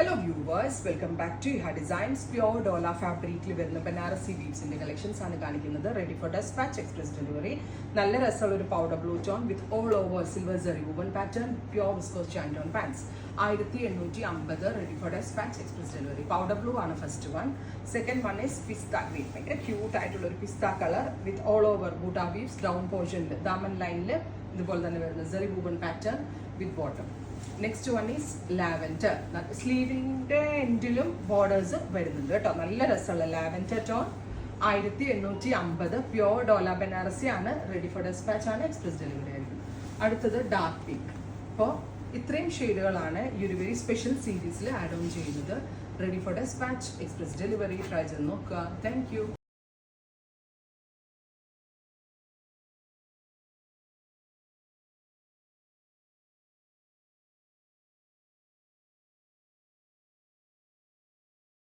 Hello viewers, welcome back to Iha Designs. Pure Dola fabric വരുന്ന Banarasi ബീഡ്സിന്റെ collections ആണ് കാണിക്കുന്നത്. Ready for dispatch express delivery. നല്ല രസമുള്ള ഒരു powder blue tone with all over silver zari woven pattern pure viscose chandon pants 1850 ready for dispatch express delivery. Powder blue ആണ് first one. Second one is pista green. ഭയങ്കര cute ആയിട്ടുള്ള ഒരു pista colour with all over buta weaves down പോർഷനിൽ ദാമൻ ലൈനിൽ ഇതുപോലെ തന്നെ വരുന്ന zari woven pattern with bottom. Next one is lavender. സ്ലീവിൻ്റെ എൻഡിലും ബോർഡേഴ്സ് വരുന്നുണ്ട് കേട്ടോ. നല്ല രസമുള്ള lavender tone 1850 pure Dola Banarasi ആണ്. റെഡി ഫോർ ഡെസ്പാച്ച് ആണ്. എക്സ്പ്രസ് ഡെലിവറി ആയിരിക്കും. അടുത്തത് ഡാർക്ക് പിങ്ക്. അപ്പോൾ ഇത്രയും ഷെയ്ഡുകളാണ് ഈ ഒരു വെരി സ്പെഷ്യൽ സീരീസിൽ ആഡ് ഓൺ ചെയ്യുന്നത്. Ready for dispatch express delivery try ചെയ്ത് നോക്കുക. Thank U.